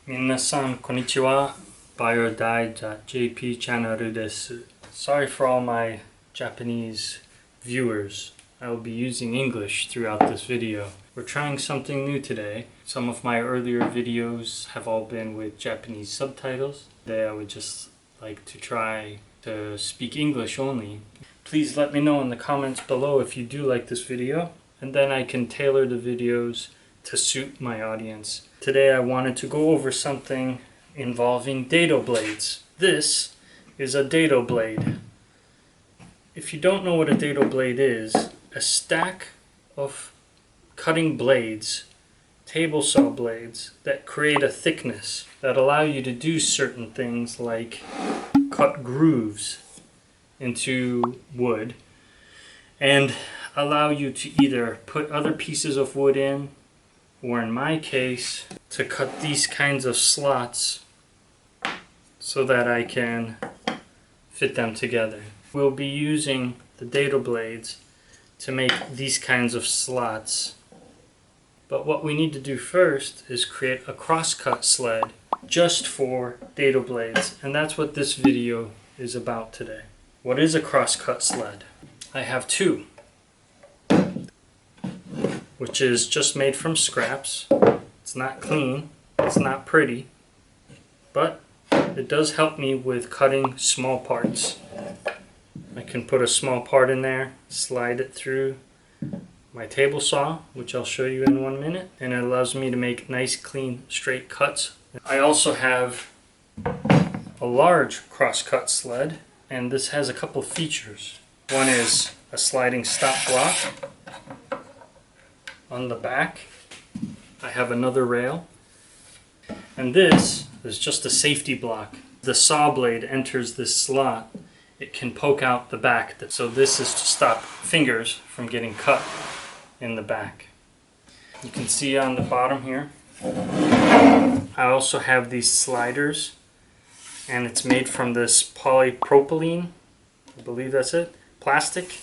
皆さんこんにちは。BUYorDIY.jp チャンネルです。Sorry for all my Japanese viewers. I will be using English throughout this video. We're trying something new today. Some of my earlier videos have all been with Japanese subtitles. Today I would just like to try to speak English only. Please let me know in the comments below if you do like this video, and then I can tailor the videos to suit my audience. Today I wanted to go over something involving dado blades. This is a dado blade. If you don't know what a dado blade is, a stack of cutting blades, table saw blades, that create a thickness that allow you to do certain things like cut grooves into wood and allow you to either put other pieces of wood in, or in my case, to cut these kinds of slots so that I can fit them together. We'll be using the dado blades to make these kinds of slots. But what we need to do first is create a crosscut sled just for dado blades, and that's what this video is about today. What is a crosscut sled? I have two, which is just made from scraps. It's not clean, it's not pretty, but it does help me with cutting small parts. I can put a small part in there, slide it through my table saw, which I'll show you in 1 minute, and it allows me to make nice, clean, straight cuts. I also have a large crosscut sled, and this has a couple features. One is a sliding stop block on the back. I have another rail, and this is just a safety block. The saw blade enters this slot, it can poke out the back, so this is to stop fingers from getting cut in the back. You can see on the bottom here I also have these sliders, and it's made from this polypropylene, I believe that's it, plastic.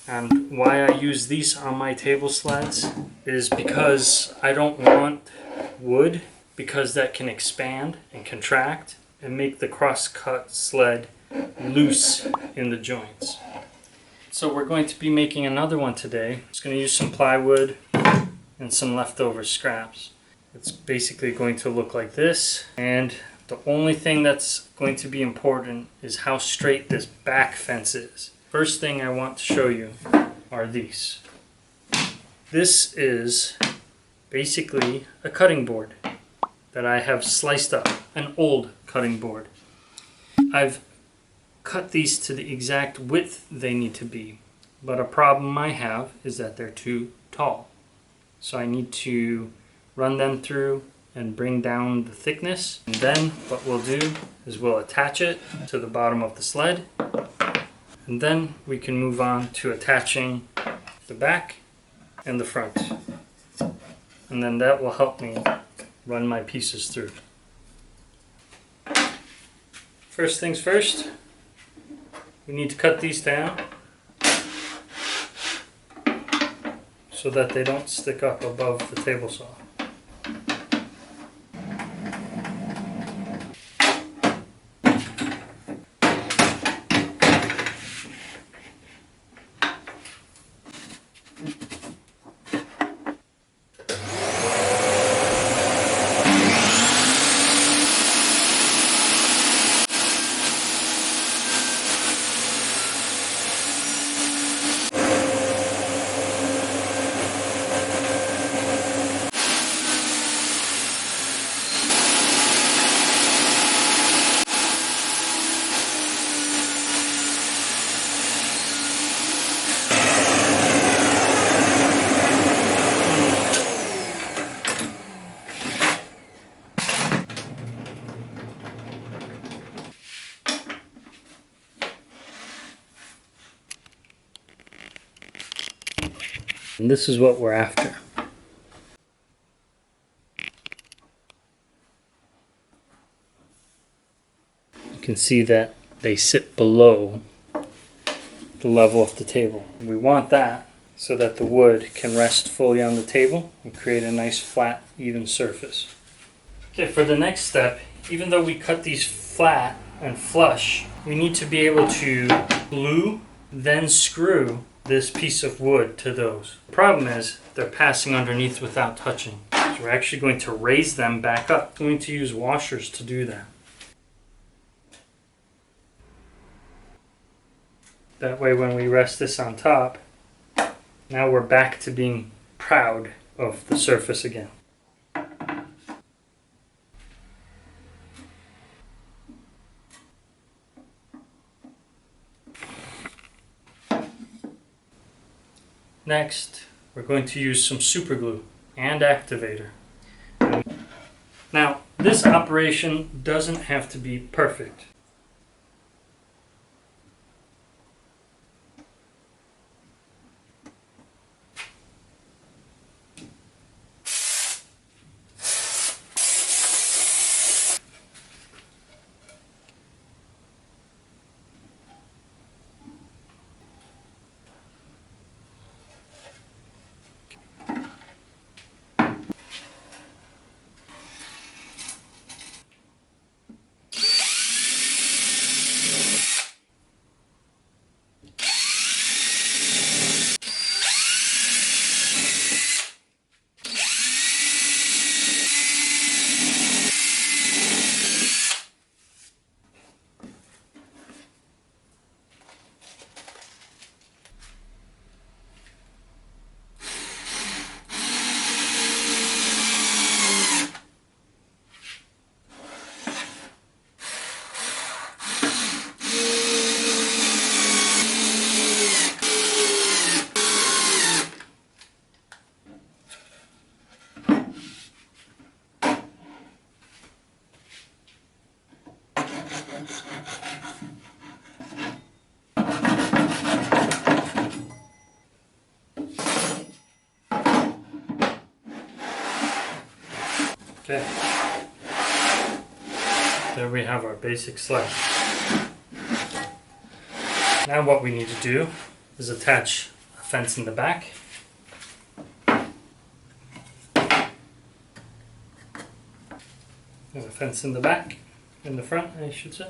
And why I use these on my table sleds is because I don't want wood, because that can expand and contract and make the crosscut sled loose in the joints. So we're going to be making another one today. It's going to use some plywood and some leftover scraps. It's basically going to look like this, and the only thing that's going to be important is how straight this back fence is. First thing I want to show you are these. This is basically a cutting board that I have sliced up, an old cutting board. I've cut these to the exact width they need to be, but a problem I have is that they're too tall. So I need to run them through and bring down the thickness, and then what we'll do is we'll attach it to the bottom of the sled, and then we can move on to attaching the back and the front, and then that will help me run my pieces through. First things first, we need to cut these down so that they don't stick up above the table saw. And this is what we're after. You can see that they sit below the level of the table. We want that so that the wood can rest fully on the table and create a nice flat, even surface. Okay, for the next step, even though we cut these flat and flush, we need to be able to glue, then screw this piece of wood to those. The problem is they're passing underneath without touching. So we're actually going to raise them back up. I'm going to use washers to do that. That way when we rest this on top, now we're back to being proud of the surface again. Next, we're going to use some super glue and activator. Now, this operation doesn't have to be perfect. Okay, there we have our basic sled. Now what we need to do is attach a fence in the back. There's a fence in the back, in the front I should say.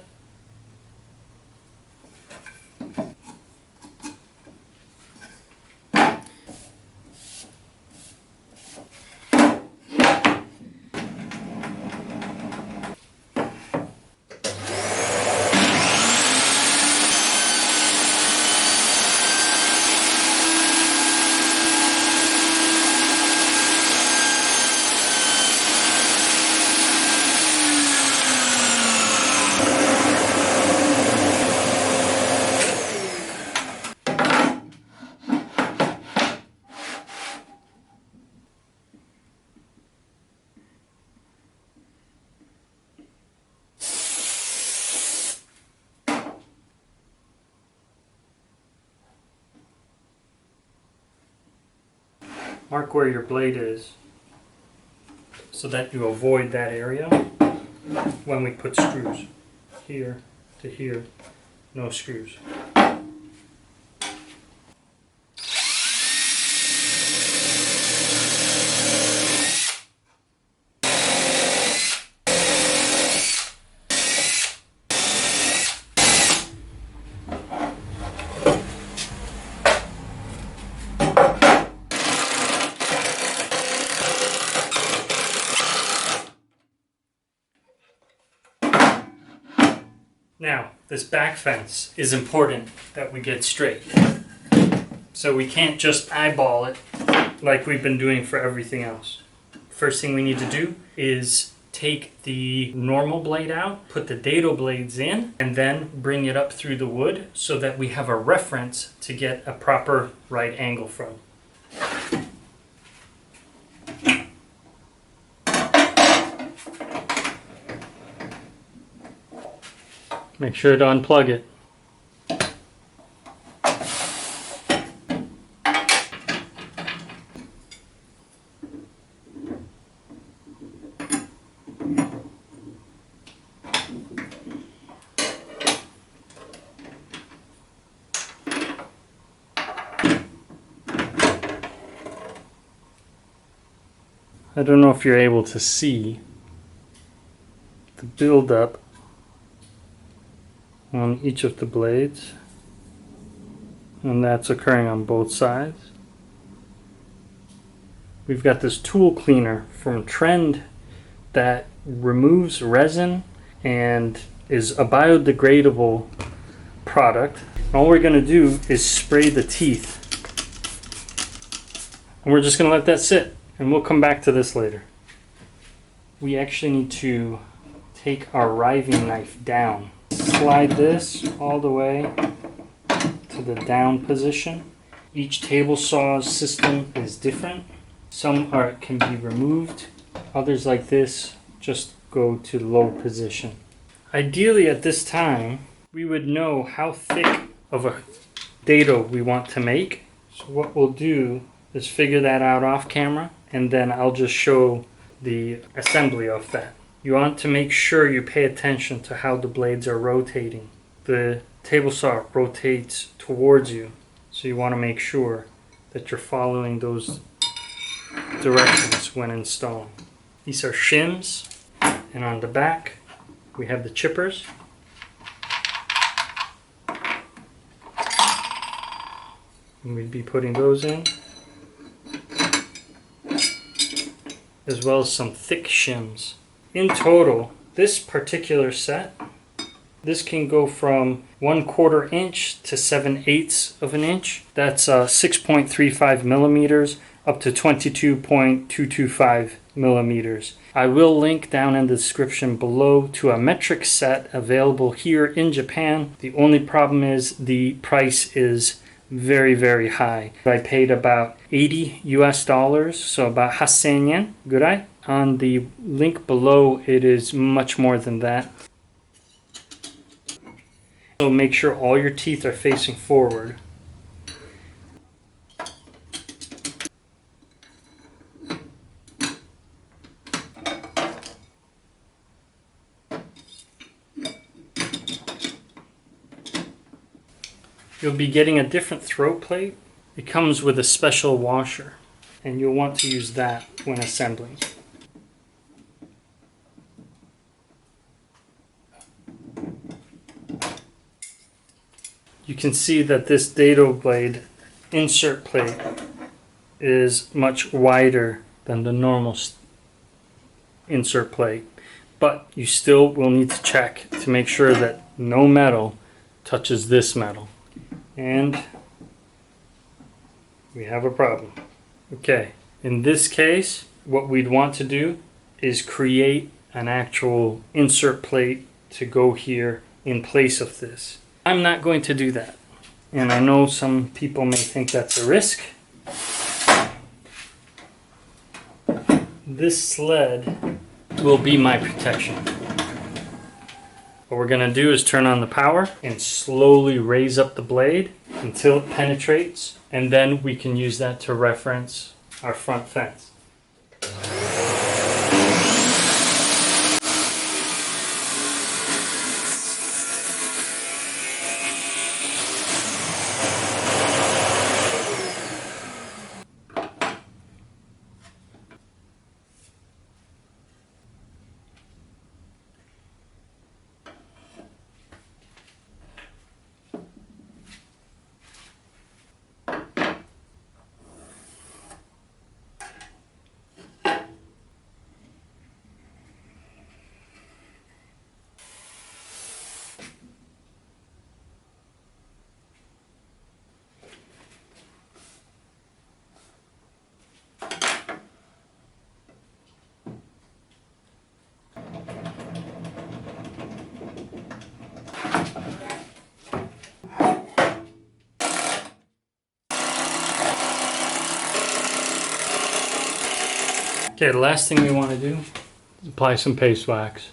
Mark where your blade is so that you avoid that area when we put screws. Here to here, no screws. Now, this back fence is important that we get straight. So we can't just eyeball it like we've been doing for everything else. First thing we need to do is take the normal blade out, put the dado blades in, and then bring it up through the wood so that we have a reference to get a proper right angle from. Make sure to unplug it. I don't know if you're able to see, the buildup on each of the blades, and that's occurring on both sides. We've got this tool cleaner from Trend that removes resin and is a biodegradable product. All we're going to do is spray the teeth, and we're just going to let that sit, and we'll come back to this later. We actually need to take our riving knife down. Slide this all the way to the down position. Each table saw's system is different. Some can be removed. Others, like this, just go to low position. Ideally at this time, we would know how thick of a dado we want to make. So what we'll do is figure that out off camera, and then I'll just show the assembly of that. You want to make sure you pay attention to how the blades are rotating. The table saw rotates towards you, so you want to make sure that you're following those directions when installing. These are shims, and on the back we have the chippers. And we'd be putting those in, as well as some thick shims. In total, this particular set, this can go from 1/4 inch to 7/8 of an inch. That's 6.35 millimeters up to 22.225 millimeters. I will link down in the description below to a metric set available here in Japan. The only problem is the price is very, very high. I paid about $80 US, so about 8,000 yen gurai. On the link below, it is much more than that. So make sure all your teeth are facing forward. You'll be getting a different throat plate. It comes with a special washer, and you'll want to use that when assembling. You can see that this dado blade insert plate is much wider than the normal insert plate, but you still will need to check to make sure that no metal touches this metal. And we have a problem. Okay, in this case, what we'd want to do is create an actual insert plate to go here in place of this. I'm not going to do that, and I know some people may think that's a risk. This sled will be my protection. What we're going to do is turn on the power and slowly raise up the blade until it penetrates, and then we can use that to reference our front fence. Okay, the last thing we want to do is apply some paste wax.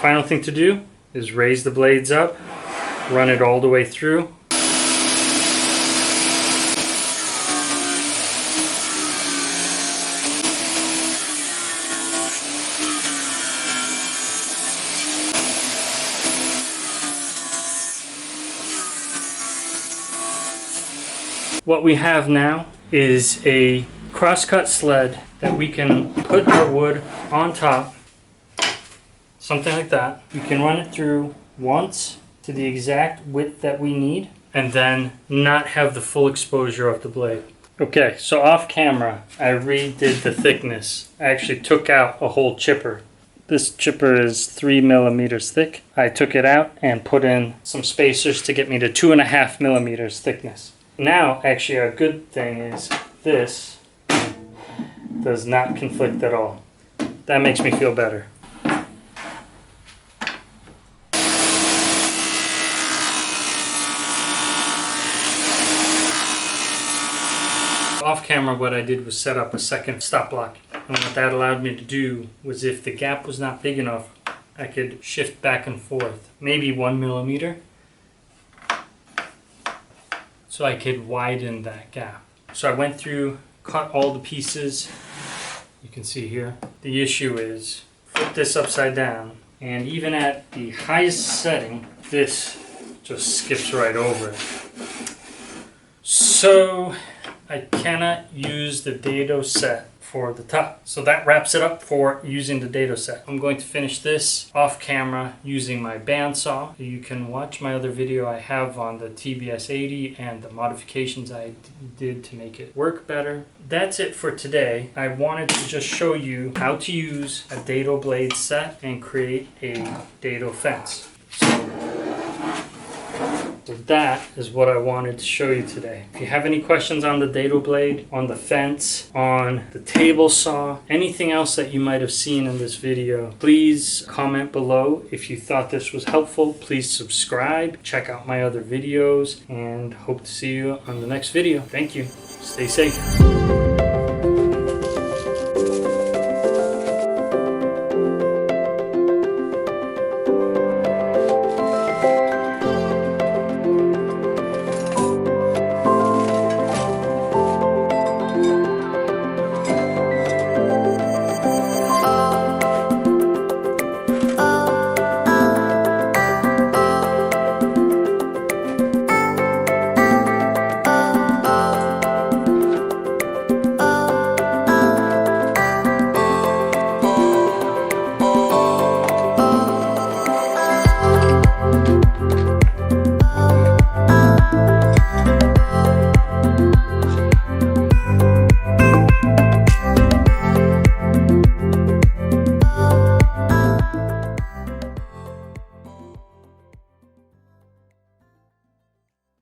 Final thing to do is raise the blades up, run it all the way through. What we have now is a crosscut sled that we can put our wood on top, something like that. We can run it through once to the exact width that we need and then not have the full exposure of the blade. Okay, so off camera, I redid the thickness. I actually took out a whole chipper. This chipper is 3 millimeters thick. I took it out and put in some spacers to get me to 2.5 millimeters thickness. Now, actually, a good thing is this does not conflict at all. That makes me feel better. Off camera, what I did was set up a second stop block. And what that allowed me to do was, if the gap was not big enough, I could shift back and forth, maybe 1 millimeter. So I could widen that gap. So I went through, cut all the pieces. You can see here. The issue is, flip this upside down, and even at the highest setting, this just skips right over it. So I cannot use the Dado set for the top. So that wraps it up for using the Dado set. I'm going to finish this off camera using my bandsaw. You can watch my other video I have on the TBS-80 and the modifications I did to make it work better. That's it for today. I wanted to just show you how to use a Dado blade set and create a Dado fence. So that is what I wanted to show you today. If you have any questions on the Dado blade, on the fence, on the table saw, anything else that you might have seen in this video, please comment below. If you thought this was helpful, please subscribe, check out my other videos, and hope to see you on the next video. Thank you. Stay safe.